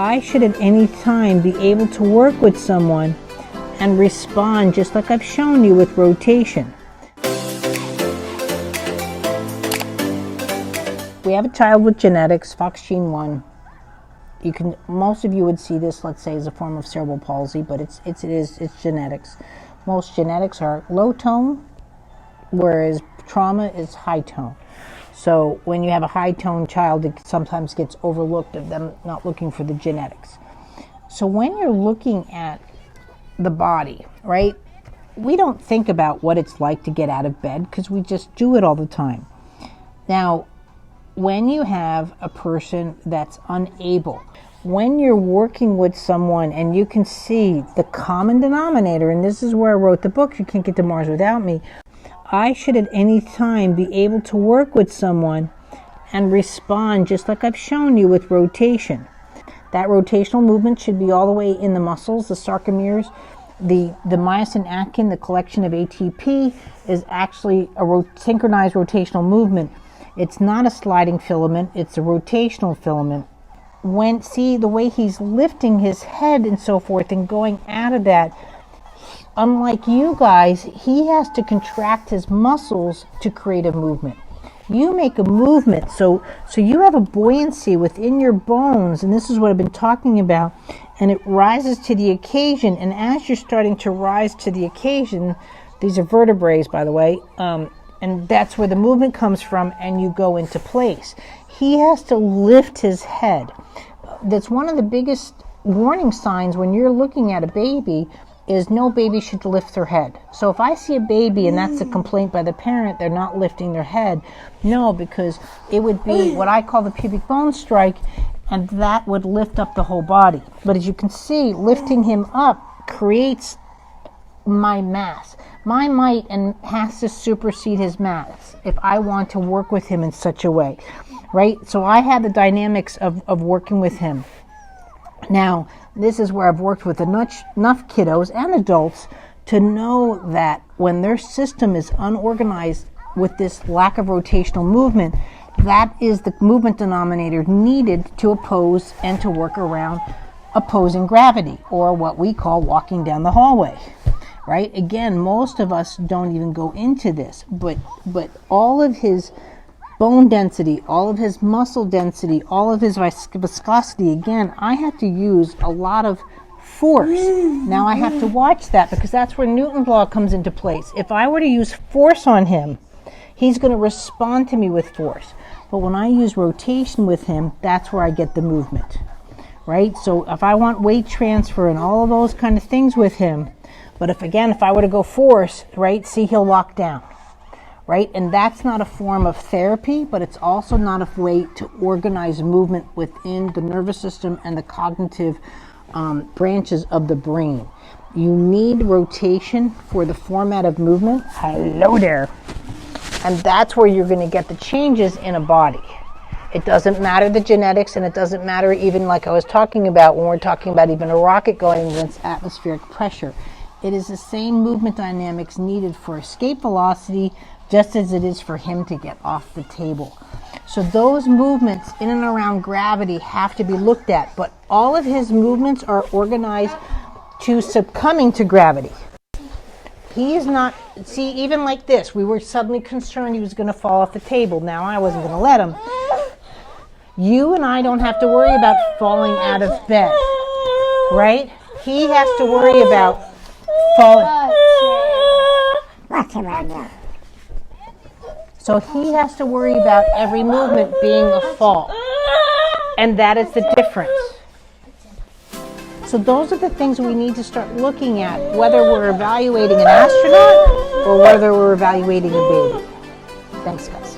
I should at any time be able to work with someone and respond just like I've shown you with rotation. We have a child with genetics, FOXG1. Most of you would see this, let's say, as a form of cerebral palsy, but it's genetics. Most genetics are low tone, whereas trauma is high tone. So when you have a high tone child, it sometimes gets overlooked of them not looking for the genetics. So when you're looking at the body, right, we don't think about what it's like to get out of bed because we just do it all the time. Now, when you have a person that's unable, when you're working with someone and you can see the common denominator, and this is where I wrote the book, You Can't Get to Mars Without Me, I should at any time be able to work with someone and respond just like I've shown you with rotation. That rotational movement should be all the way in the muscles, the sarcomeres. The myosin actin, the collection of ATP, is actually a synchronized rotational movement. It's not a sliding filament, it's a rotational filament. See the way he's lifting his head and so forth and going out of that, unlike you guys, he has to contract his muscles to create a movement. You make a movement, so you have a buoyancy within your bones, and this is what I've been talking about, and it rises to the occasion, and as you're starting to rise to the occasion, these are vertebrae, by the way, and that's where the movement comes from, and you go into place. He has to lift his head. That's one of the biggest warning signs when you're looking at a baby, is no baby should lift their head. So if I see a baby and that's a complaint by the parent, they're not lifting their head, no, because it would be what I call the pubic bone strike, and that would lift up the whole body. But as you can see, lifting him up creates my mass. My might and has to supersede his mass if I want to work with him in such a way, right? So I had the dynamics of working with him. Now, this is where I've worked with enough kiddos and adults to know that when their system is unorganized with this lack of rotational movement, that is the movement denominator needed to oppose and to work around opposing gravity, or what we call walking down the hallway, right? Again, most of us don't even go into this, but all of his bone density, all of his muscle density, all of his viscosity, again, I have to use a lot of force. Now I have to watch that because that's where Newton's law comes into place. If I were to use force on him, he's going to respond to me with force. But when I use rotation with him, that's where I get the movement, right? So if I want weight transfer and all of those kind of things with him, but if I were to go force, right, see, he'll lock down. Right? And that's not a form of therapy, but it's also not a way to organize movement within the nervous system and the cognitive branches of the brain. You need rotation for the format of movement. Hello there. And that's where you're going to get the changes in a body. It doesn't matter the genetics, and it doesn't matter even like I was talking about when we're talking about even a rocket going against atmospheric pressure. It is the same movement dynamics needed for escape velocity, just as it is for him to get off the table. So those movements in and around gravity have to be looked at, but all of his movements are organized to succumbing to gravity. He is not, see, even like this, we were suddenly concerned he was going to fall off the table. Now I wasn't going to let him. You and I don't have to worry about falling out of bed, right? He has to worry about falling. So he has to worry about every movement being a fall. And that is the difference. So those are the things we need to start looking at, whether we're evaluating an astronaut or whether we're evaluating a baby. Thanks, guys.